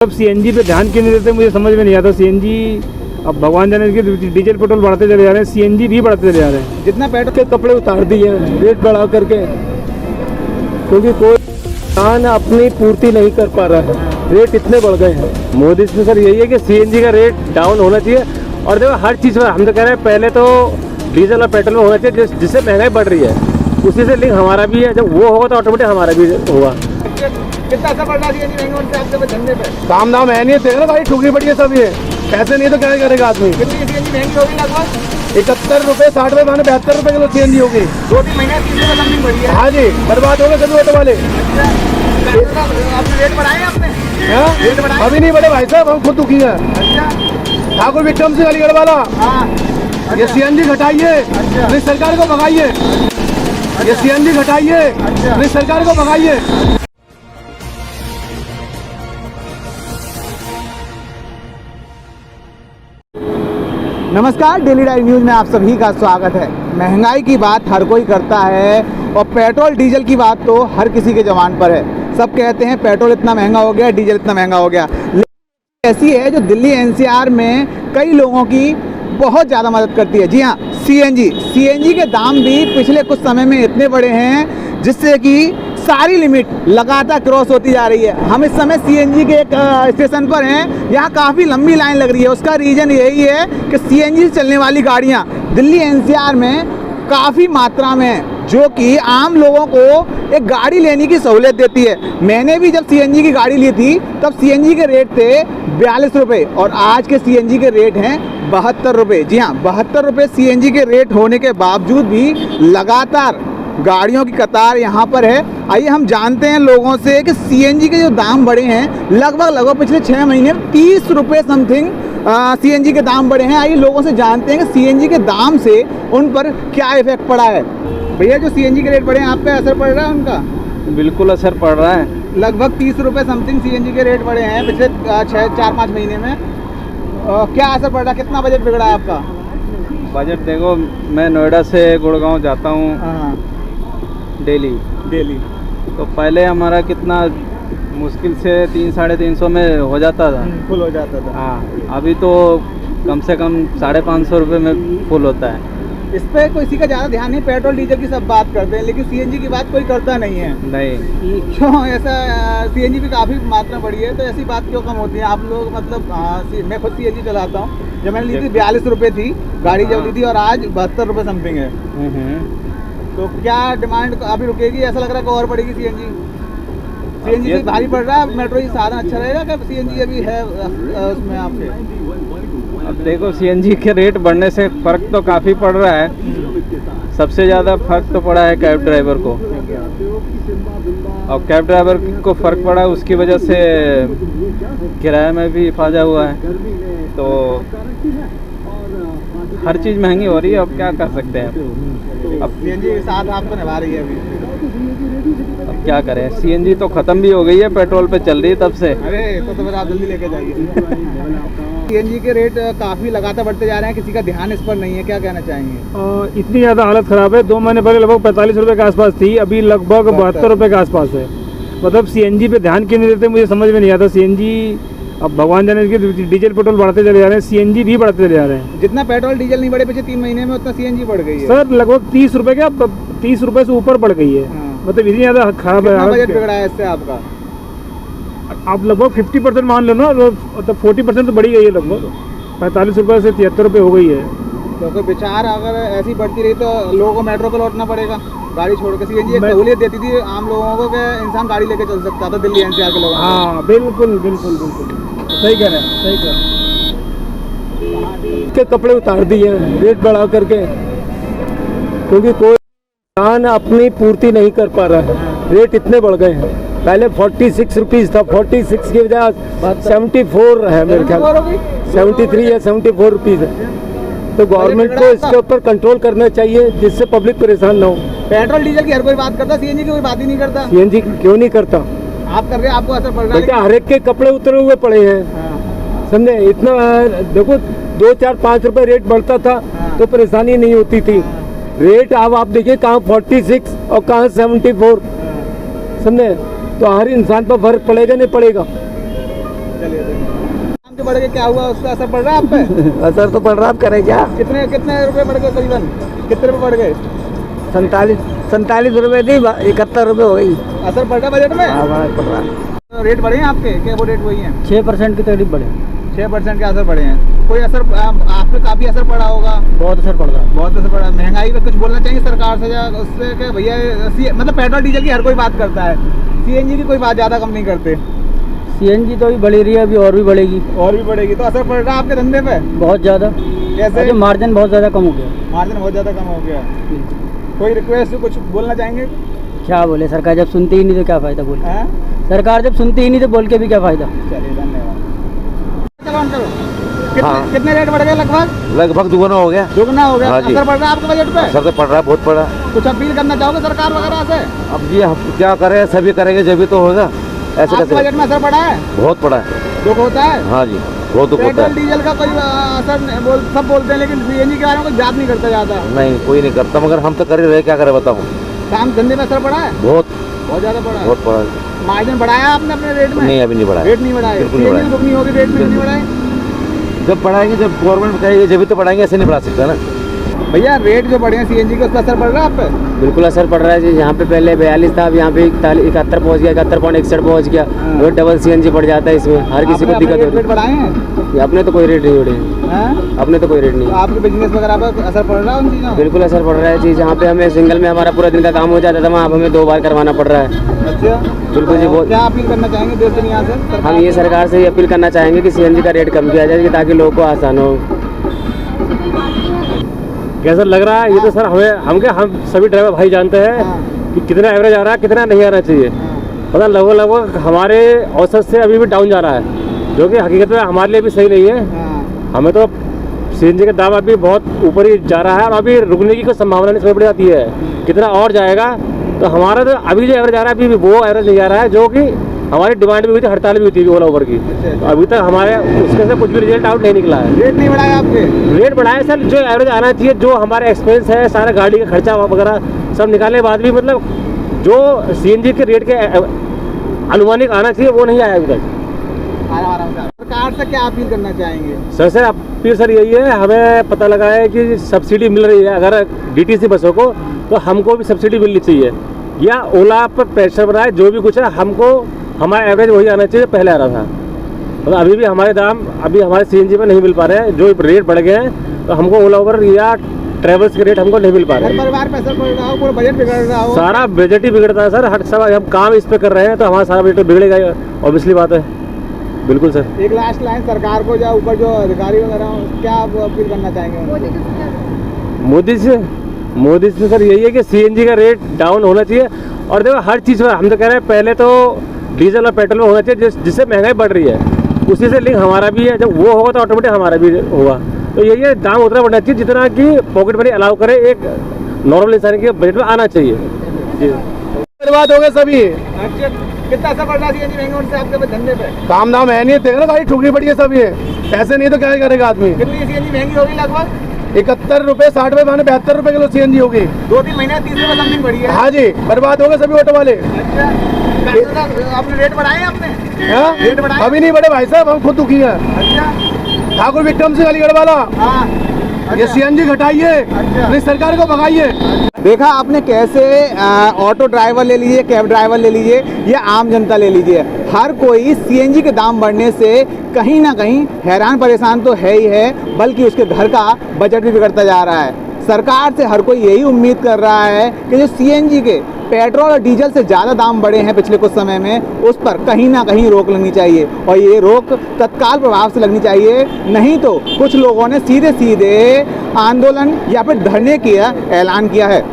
अब सीएनजी पे ध्यान क्यों नहीं देते मुझे समझ में नहीं आता। सीएनजी अब भगवान जाने कि डीजल पेट्रोल बढ़ते चले जा रहे हैं, सीएनजी भी बढ़ते चले जा रहे हैं। जितना पेट्रोल के कपड़े उतार दिए हैं रेट बढ़ा करके, क्योंकि कोई किसान अपनी पूर्ति नहीं कर पा रहा है, रेट इतने बढ़ गए हैं। मोदी से सर यही है कि सीएनजी का रेट डाउन होना चाहिए। और देखो हर चीज़ में हम तो कह रहे हैं पहले तो डीजल और पेट्रोल में होना चाहिए, जिससे महंगाई बढ़ रही है उसी से लिंक हमारा भी है। जब वो होगा तो ऑटोमेटिक हमारा भी होगा। कितना असर पड़ रहा है आपके धंधे पे? काम दाम है नहीं, देखो ना भाई ठुकनी पड़ी है सब, ये पैसे नहीं तो क्या करेगा आदमी। कितनी सीएनजी महंगी होगी लगभग? 71 रुपये 60 रुपये माने 72 रुपये किलो सीएनजी होगी। 2-3 महीने 3 रुपये लंबी बढ़ी है। हाँ जी, बर्बाद हो गए सभी ऑटो वाले। आपने रेट बढ़ाए आपने? रेट बढ़ाए? अभी नहीं बढ़े भाई साहब, हम खुद दुखी हैं। अच्छा ठाकुर विक्रम सिंह अलीगढ़ वाला, हाँ ये सीएनजी घटाइए, अपनी सरकार को भगाइए। ये सीएनजी घटाइए, अपनी सरकार को भगाइए। नमस्कार, डेली डायरी न्यूज़ में आप सभी का स्वागत है। महंगाई की बात हर कोई करता है और पेट्रोल डीजल की बात तो हर किसी के जबान पर है। सब कहते हैं पेट्रोल इतना महंगा हो गया, डीजल इतना महंगा हो गया। लेकिन ऐसी है जो दिल्ली एनसीआर में कई लोगों की बहुत ज़्यादा मदद करती है। जी हाँ, सीएनजी के दाम भी पिछले कुछ समय में इतने बढ़े हैं जिससे कि सारी लिमिट लगातार क्रॉस होती जा रही है। हम इस समय सीएनजी के एक स्टेशन पर हैं, यहाँ काफ़ी लंबी लाइन लग रही है। उसका रीज़न यही है कि सीएनजी से चलने वाली गाड़ियाँ दिल्ली एनसीआर में काफ़ी मात्रा में है, जो कि आम लोगों को एक गाड़ी लेने की सहूलियत देती है। मैंने भी जब सीएनजी की गाड़ी ली थी तब सीएनजी के रेट थे 42 रुपये और आज के सीएनजी के रेट हैं 72 रुपये। जी हाँ, 72 रुपये सीएनजी के रेट होने के बावजूद भी लगातार गाड़ियों की कतार यहाँ पर है। आइए हम जानते हैं लोगों से कि सीएनजी के जो दाम बढ़े हैं, लगभग पिछले 6 महीने में 30 रुपये समथिंग सीएनजी के दाम बढ़े हैं। आइए लोगों से जानते हैं कि सीएनजी के दाम से उन पर क्या इफेक्ट पड़ा है। भैया, जो सीएनजी के रेट बढ़े हैं आप पे असर पड़ रहा है उनका? बिल्कुल असर पड़ रहा है। लगभग 30 रुपये समथिंग सीएनजी के रेट बढ़े हैं पिछले 4-5 महीने में। क्या असर पड़ रहा है? कितना बजट बिगड़ा है आपका? बजट देखो, मैं नोएडा से गुड़गांव जाता हूँ डेली। तो पहले हमारा कितना मुश्किल से 300-350 में हो जाता था, फुल हो जाता था। हाँ, अभी तो कम से कम 550 रुपये में फुल होता है। इस पे किसी का ज़्यादा ध्यान नहीं, पेट्रोल डीजल की सब बात करते हैं लेकिन सीएनजी की बात कोई करता नहीं है। नहीं, क्यों ऐसा? सीएनजी भी काफ़ी मात्रा बढ़ी है तो ऐसी बात क्यों कम होती है? आप लोग मतलब मैं खुद सीएनजी चलाता हूँ। जब मैंने ली थी 42 रुपये थी गाड़ी जब ली थी और आज 72 रुपये समथिंग है। तो क्या डिमांड अभी रुकेगी? ऐसा लग रहा है कि और बढ़ेगी सीएनजी से भारी पड़ रहा है। मेट्रो ही साधन अच्छा रहेगा क्या? सीएनजी अभी है उसमें आपके? अब देखो, सीएनजी के रेट बढ़ने से फ़र्क तो काफ़ी पड़ रहा है। सबसे ज़्यादा फ़र्क तो पड़ा है कैब ड्राइवर को, और कैब ड्राइवर को फ़र्क पड़ा, उसकी वजह से किराए में भी इफाजा हुआ है। तो हर चीज़ महंगी हो रही है, अब क्या कर सकते हैं। अब सीएनजी के साथ आपको निभा रही है अभी। अब क्या करें, सीएनजी तो ख़त्म भी हो गई है, पेट्रोल पे चल रही है तब से। अरे तो फिर आप जल्दी लेके जाइए। सीएनजी के रेट काफ़ी लगातार बढ़ते जा रहे हैं, किसी का ध्यान इस पर नहीं है, क्या कहना चाहेंगे? इतनी ज़्यादा हालत ख़राब है। 2 महीने पहले लगभग 45 रुपये के आसपास थी, अभी लगभग 72 रुपये के आसपास है। मतलब सीएनजी पे ध्यान क्यों नहीं देते मुझे समझ में नहीं आता। सीएनजी अब भगवान जाने कि डीजल पेट्रोल बढ़ते चले जा रहे हैं, सीएनजी भी बढ़ते चले जा रहे हैं। जितना पेट्रोल डीजल नहीं बढ़े पिछले 3 महीने में उतना सीएनजी बढ़ गई है सर। लगभग 30 रुपये क्या 30 रुपये से ऊपर बढ़ गई है। मतलब इतनी ज़्यादा खराब है। बजट बिगड़ा है इससे आपका? आप लगभग 50% मान लो ना, मतलब 40% तो बढ़ी गई है। लगभग 45 रुपये से 73 रुपये हो गई है। तो कोई विचार अगर ऐसी बढ़ती रही तो लोगों को मेट्रो पे लौटना पड़ेगा, गाड़ी छोड़ के। सीएनजी एक सहूलियत देती थी आम लोगों को कि इंसान गाड़ी लेके चल सकता था दिल्ली एनसीआर के लोगों को। हाँ, बिल्कुल बिल्कुल बिल्कुल सही कह रहे हैं, सही कह रहे हैं। के कपड़े उतार दिए हैं रेट बढ़ा करके, क्योंकि कोई किसान अपनी पूर्ति नहीं कर पा रहा है, रेट इतने बढ़ गए हैं। पहले 46 रुपीज़ था, 46 की बजाय 74 है मेरे ख्याल, 73 या 74 रुपीज़ है। तो गवर्नमेंट को इसके ऊपर कंट्रोल करना चाहिए जिससे पब्लिक परेशान ना हो। पेट्रोल डीजल की हर कोई बात करता, सीएनजी की कोई बात ही नहीं करता। सीएनजी क्यों नहीं करता? आप कर रहे हैं, आपको असर पड़ रहा है। हर एक के कपड़े उतरे हुए पड़े हैं, समझे? इतना देखो, 2-4-5 रुपये रेट बढ़ता था तो परेशानी नहीं होती थी। रेट अब आप देखिए कहाँ 46 और कहाँ 74, समझे? तो हर इंसान पर फर्क पड़ेगा नहीं पड़ेगा। चलिए दाम जो बढ़ गए, क्या हुआ, उसका असर पड़ रहा है आप पे? असर तो पड़ रहा, अब करें क्या। कितने कितने रुपए बढ़ गए करीबन, कितने रुपए बढ़ गए? 47 रुपए थी, 71 रुपए हो गई। असर पड़ रहा बजट में? हाँ, पड़ रहा। रेट बढ़े हैं आपके, क्या वो रेट वही हैं? 6% के करीब बढ़े। 6% के असर पड़े हैं। कोई असर आप पे काफ़ी असर पड़ा होगा? बहुत असर पड़ रहा है। बहुत असर पड़ा। महंगाई पे कुछ बोलना चाहिए सरकार से या उससे कि भैया मतलब पेट्रोल डीजल की हर कोई बात करता है, सीएनजी की कोई बात ज़्यादा कम नहीं करते। सीएनजी तो अभी बढ़ी रही है, अभी और भी बढ़ेगी। और भी बढ़ेगी तो असर पड़ रहा है आपके धंधे पे? बहुत ज़्यादा। कैसे? मार्जिन बहुत ज़्यादा कम हो गया। मार्जिन बहुत ज़्यादा कम हो गया। कोई रिक्वेस्ट कुछ बोलना चाहेंगे? क्या बोले, सरकार जब सुनती ही नहीं तो क्या फ़ायदा बोल। हैं? सरकार जब सुनती ही नहीं तो बोल के भी क्या फ़ायदा। चलिए धन्यवाद। चलो करो। हाँ। कितने रेट बढ़ गए? लगभग दुगना हो गया। दुगना हो गया। हाँ जी। असर पड़ रहा है आपके बजट पे? असर तो पड़ रहा, बहुत पड़ा। कुछ अपील करना चाहोगे सरकार वगैरह से? अब ये हम क्या करें, सभी करेंगे जब भी तो होगा। ऐसे आपके कैसे? बजट में असर पड़ा है? बहुत पड़ा है। दुख होता है? हाँ जी, बहुत दुख होता पेट्रोल है। डीजल का कोई असर सब बोलते हैं, लेकिन सीएनजी के बारे में कोई बात नहीं करता ज़्यादा। नहीं, कोई नहीं करता, मगर हम तो कर ही रहे, क्या करें बताऊँ। काम धंधे में असर पड़ा है? बहुत बहुत ज़्यादा पड़ा है। बहुत पड़ा। मार्जिन बढ़ाया आपने अपने रेट में? नहीं, अभी नहीं बढ़ा। रेट नहीं बढ़ाया। बिल्कुल नहीं सीएनजी बढ़ाया। दुगनी होगी, रेट में नहीं बढ़ाए। जब बढ़ाएंगे, जब गवर्नमेंट कहेगी जब भी तो बढ़ाएंगे, ऐसे नहीं बढ़ा सकता ना। भैया रेट जो बढ़े हैं सीएनजी के, उस पर असर पड़ रहा है आप पे? बिल्कुल असर पड़ रहा है जी। यहाँ पे पहले 42 था, अब यहाँ पे 71 पहुँच गया, 71.61 पहुँच गया। वो डबल सीएनजी बढ़ जाता है, इसमें हर किसी को दिक्कत होती रेट बढ़ाए हैं? है। अपने तो कोई रेट नहीं बढ़े, हैं? अपने तो कोई रेट नहीं। तो आपके बिजनेस वगैरह पर असर पड़ रहा है उन चीज़ों? बिल्कुल असर पड़ रहा है जी। जहाँ पे हमें सिंगल में हमारा पूरा दिन का काम हो जाता था, वहाँ अब हमें 2 बार करवाना पड़ रहा है। अच्छा, बिल्कुल जी। बहुत क्या अपील करना चाहेंगे देश दुनिया से? हम ये सरकार से ये अपील करना चाहेंगे कि सीएनजी का रेट कम किया जाए, कि ताकि लोगों को आसान हो। कैसा लग रहा है ये तो सर हम सभी ड्राइवर भाई जानते हैं कि कितना एवरेज आ रहा है, कितना नहीं आना चाहिए। पता लगभग हमारे औसत से अभी भी डाउन जा रहा है, जो कि हकीकत में हमारे लिए भी सही नहीं है। हमें तो सीएनजी का दाम अभी बहुत ऊपर ही जा रहा है और अभी रुकने की कोई संभावना नहीं समझ पड़ जाती है। कितना और जाएगा तो हमारा तो अभी जो एवरेज आ रहा है, अभी वो एवरेज नहीं आ रहा है, जो कि हमारी डिमांड भी हुई थी, हड़ताल भी हुई थी ओला उबर की। तो अभी तक हमारे उसके से कुछ भी रिजल्ट आउट नहीं निकला है। रेट नहीं बढ़ाया आपके? रेट बढ़ाए सर, जो एवरेज आना चाहिए, जो हमारे एक्सपेंस है, सारा गाड़ी का खर्चा वगैरह सब निकालने के बाद भी मतलब जो सीएनजी के रेट के अनुमानिक आना चाहिए वो नहीं आया अभी तक। सरकार से क्या अपील करना चाहेंगे? सर अपील सर यही है, हमें पता लगा है कि सब्सिडी मिल रही है अगर डीटीसी बसों को, तो हमको भी सब्सिडी मिलनी चाहिए, या ओला पर प्रेशर बनाए, जो भी कुछ है हमको हमारा एवरेज वही आना चाहिए पहले आ रहा था। तो अभी भी हमारे दाम अभी हमारे सीएनजी में नहीं मिल पा रहे हैं, जो रेट बढ़ गए हैं, तो हमको ओला उबर या ट्रेवल्स के रेट हमको नहीं मिल पा रहे हैं। परिवार पे असर पड़ रहा हो, पूरा बजट बिगड़ रहा हो? सारा बजट ही बिगड़ता है सर, हर सब हम काम इस पे कर रहे हैं तो हमारा सारा बजट बिगड़ेगा, ऑब्वियसली बात है। बिल्कुल सर। एक लास्ट लाइन सरकार को, या ऊपर जो अधिकारी वगैरह हो, क्या आप अपील करना चाहेंगे? मोदी से सर यही है कि सीएनजी का रेट डाउन होना चाहिए। और देखो हर चीज़ में हम तो कह रहे हैं, पहले तो डीजल और पेट्रोल में होना चाहिए, जिससे महंगाई बढ़ रही है, उसी से लिंक हमारा भी है। जब वो होगा तो ऑटोमेटिक हमारा भी होगा। तो यही है, दाम उतना बढ़ना चाहिए जितना कि पॉकेट मनी अलाउ करे, एक नॉर्मल इंसान के बजट में आना चाहिए जी। बर्बाद हो गए सभी। अच्छा, कितना असर पड़ रहा है महंगे होने से आपके धंधे पे? काम दाम है नहीं, देखना गाड़ी ठुकरी पड़ी है सब, ये पैसे नहीं तो क्या करेगा आदमी। कितनी सीएनजी महंगी होगी? लगभग 71 रुपए 60 रुपए माने 72 रुपए किलो सीएनजी होगी। 2-3 महीने 30 रुपए समथिंग बढ़ी है। हाँ जी, बर्बाद हो गए सभी ऑटो वाले। अच्छा, आपने रेट बढ़ाए? आपने हाँ? रेट बढ़ाए? अभी नहीं बढ़े भाई साहब, हम खुद दुखी हैं। अच्छा, ठाकुर विक्रम सिंह अलीगढ़ वाला, हाँ। ये सीएनजी घटाइए, नहीं सरकार को भगाइए। देखा आपने कैसे ऑटो ड्राइवर ले लीजिए, कैब ड्राइवर ले लीजिए, या आम जनता ले लीजिए, हर कोई सीएनजी के दाम बढ़ने से कहीं ना कहीं हैरान परेशान तो है ही है, बल्कि उसके घर का बजट भी बिगड़ता जा रहा है। सरकार से हर कोई यही उम्मीद कर रहा है कि जो सीएनजी के पेट्रोल और डीजल से ज़्यादा दाम बढ़े हैं पिछले कुछ समय में, उस पर कहीं ना कहीं रोक लगनी चाहिए, और ये रोक तत्काल प्रभाव से लगनी चाहिए। नहीं तो कुछ लोगों ने सीधे सीधे आंदोलन या फिर धरने का ऐलान किया है।